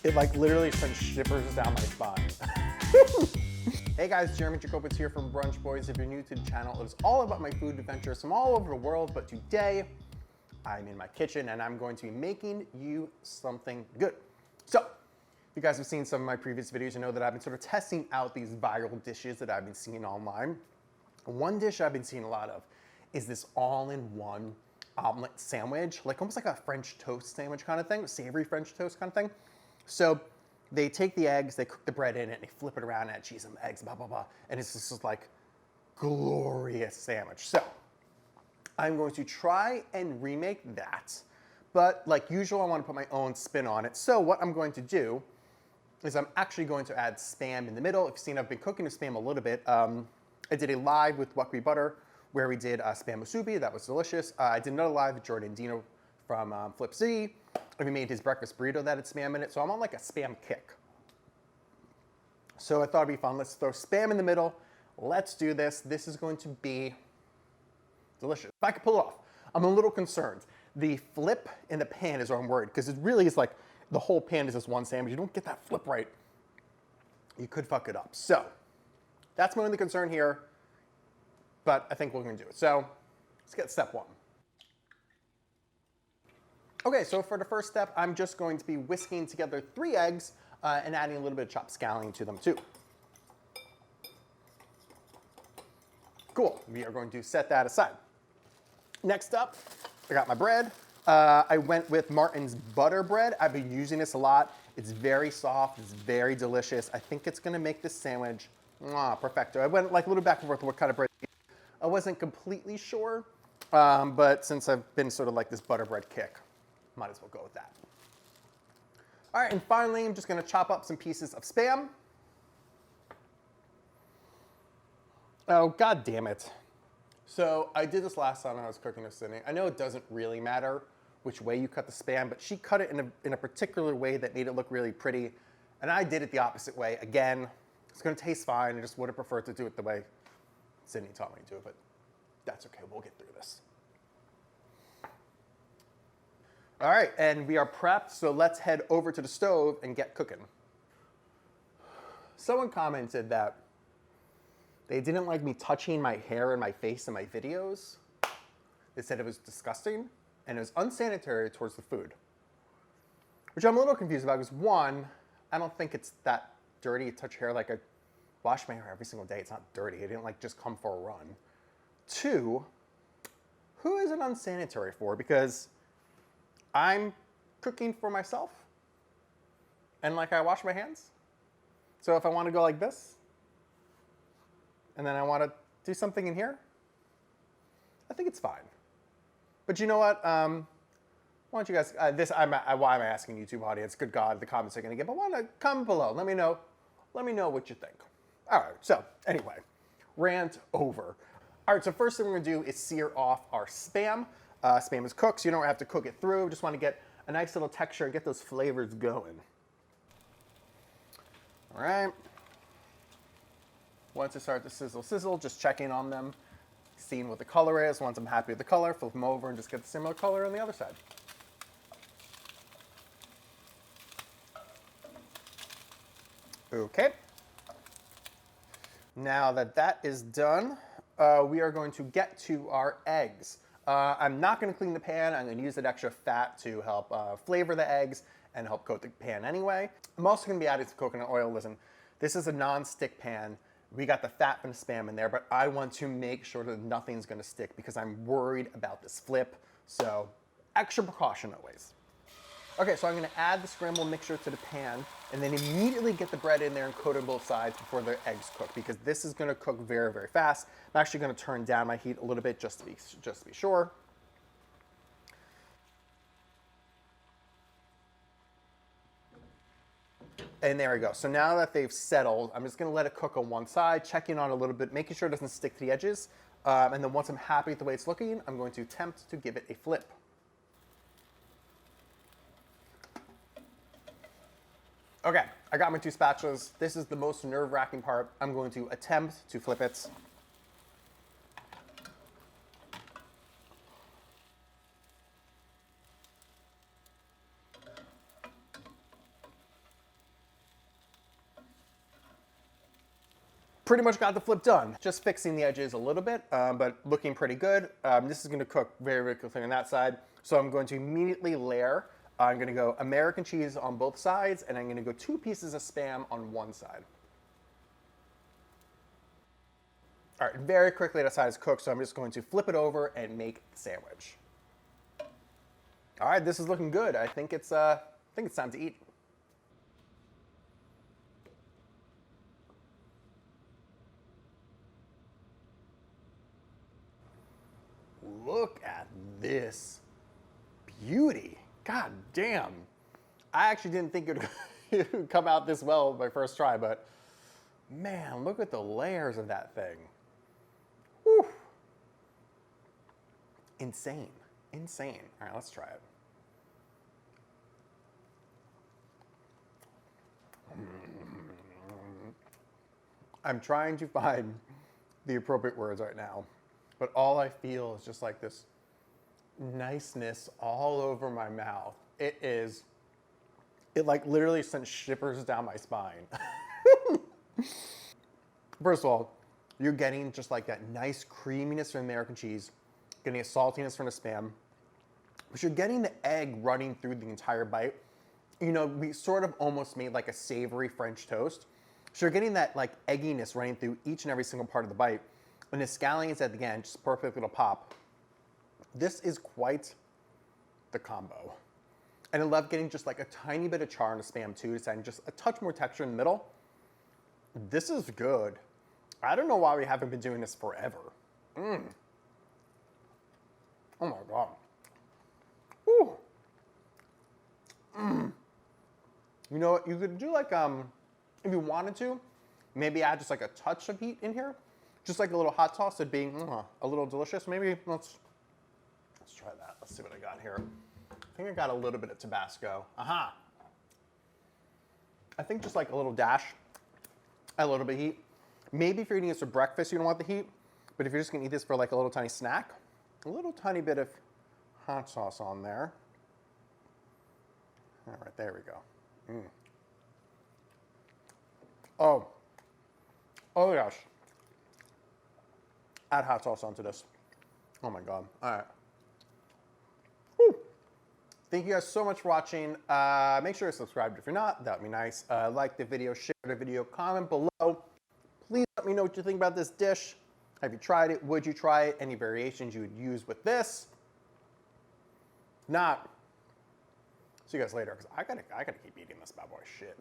It like literally sends shivers down my spine. Hey guys, Jeremy Jacobowitz here from Brunch Boys. If you're new to the channel, it's all about my food adventures from all over the world, but today I'm in my kitchen and I'm going to be making you something good. So, if you guys have seen some of my previous videos, you know that I've been sort of testing out these viral dishes that I've been seeing online. One dish I've been seeing a lot of is this all-in-one omelet sandwich, like almost like a French toast sandwich kind of thing, savory French toast kind of thing. So they take the eggs, they cook the bread in it, and they flip it around and add cheese and eggs, blah, blah, blah. And it's just like glorious sandwich. So I'm going to try and remake that. But like usual, I want to put my own spin on it. So what I'm going to do is I'm actually going to add Spam in the middle. If you've seen, I've been cooking the Spam a little bit. I did a live with Buckwheat Butter where we did Spam musubi. That was delicious. I did another live with Jordan Dino from Flip City. And we made his breakfast burrito that had Spam in it. So I'm on like a Spam kick. So I thought it'd be fun. Let's throw Spam in the middle. Let's do this. This is going to be delicious. If I could pull it off. I'm a little concerned. The flip in the pan is where I'm worried because it really is like the whole pan is just one sandwich. You don't get that flip right, you could fuck it up. So that's my only concern here, but I think we're gonna do it. So let's get step one. Okay, so for the first step, I'm just going to be whisking together 3 eggs and adding a little bit of chopped scallion to them too. Cool, we are going to set that aside. Next up, I got my bread. I went with Martin's butter bread. I've been using this a lot. It's very soft, it's very delicious. I think it's gonna make this sandwich perfecto. I went like a little back and forth with what kind of bread. I wasn't completely sure, but since I've been sort of like this butter bread kick, might as well go with that. All right, and finally, I'm just gonna chop up some pieces of Spam. Oh, God damn it. So I did this last time when I was cooking with Sydney. I know it doesn't really matter which way you cut the Spam, but she cut it in a particular way that made it look really pretty. And I did it the opposite way. Again, it's gonna taste fine. I just would have preferred to do it the way Sydney taught me to do it, but that's okay, we'll get through this. All right, and we are prepped, so let's head over to the stove and get cooking. Someone commented that they didn't like me touching my hair and my face in my videos. They said it was disgusting and it was unsanitary towards the food, which I'm a little confused about because 1, I don't think it's that dirty to touch hair. Like I wash my hair every single day. It's not dirty. I didn't like just come for a run. 2, who is it unsanitary for? Because I'm cooking for myself and like I wash my hands. So if I want to go like this and then I want to do something in here, I think it's fine. But you know what? Why don't you guys, why am I asking YouTube audience? Good God, the comments are going to get, but why not comment below? Let me know what you think. All right, so anyway, rant over. All right, so first thing we're going to do is sear off our Spam. Spam is cooked, so you don't have to cook it through. Just want to get a nice little texture and get those flavors going. All right. Once it starts to sizzle, just checking on them, seeing what the color is. Once I'm happy with the color, flip them over and just get the similar color on the other side. Okay. Now that that is done, we are going to get to our eggs. I'm not going to clean the pan. I'm going to use that extra fat to help flavor the eggs and help coat the pan anyway. I'm also going to be adding some coconut oil. Listen, this is a non-stick pan. We got the fat from the Spam in there, but I want to make sure that nothing's going to stick because I'm worried about this flip. So extra precaution always. Okay, so I'm going to add the scrambled mixture to the pan and then immediately get the bread in there and coat on both sides before the eggs cook because this is going to cook very, very fast. I'm actually going to turn down my heat a little bit just to be sure. And there we go. So now that they've settled, I'm just going to let it cook on one side, checking on it a little bit, making sure it doesn't stick to the edges. And then once I'm happy with the way it's looking, I'm going to attempt to give it a flip. Okay, I got my 2 spatulas. This is the most nerve-wracking part. I'm going to attempt to flip it. pretty much got the flip done. Just fixing the edges a little bit, but looking pretty good. This is gonna cook very, very quickly on that side. So I'm going to immediately layer. I'm gonna go American cheese on both sides, and I'm gonna go 2 pieces of Spam on one side. All right, very quickly that side is cooked, so I'm just going to flip it over and make the sandwich. All right, this is looking good. I think it's time to eat. Look at this beauty. God damn. I actually didn't think it would come out this well my first try, but man, look at the layers of that thing. Whew. Insane. Insane. All right, let's try it. I'm trying to find the appropriate words right now, but all I feel is just like this niceness all over my mouth. It like literally sends shivers down my spine. First of all, you're getting just like that nice creaminess from American cheese, getting a saltiness from the Spam, but you're getting the egg running through the entire bite. You know, we sort of almost made like a savory French toast. So you're getting that like egginess running through each and every single part of the bite. And the scallions at the end, just perfect little pop. This is quite the combo. And I love getting just like a tiny bit of char in the Spam too, just adding just a touch more texture in the middle. This is good. I don't know why we haven't been doing this forever. Oh my God. Whew. You know what, you could do like, if you wanted to, maybe add just like a touch of heat in here. Just like a little hot sauce, it'd be a little delicious. Maybe let's try that. Let's see what I got here. I think I got a little bit of Tabasco. Aha. I think just like a little dash, a little bit of heat. Maybe if you're eating this for breakfast, you don't want the heat. But if you're just gonna eat this for like a little tiny snack, a little tiny bit of hot sauce on there. All right, there we go. Oh gosh. Add hot sauce onto this. Oh my God. All right. Whew. Thank you guys so much for watching. Make sure you're subscribed if you're not. That would be nice. Like the video, share the video, comment below. Please let me know what you think about this dish. Have you tried it? Would you try it? Any variations you would use with this? Not. See you guys later, because I gotta keep eating this bad boy shit.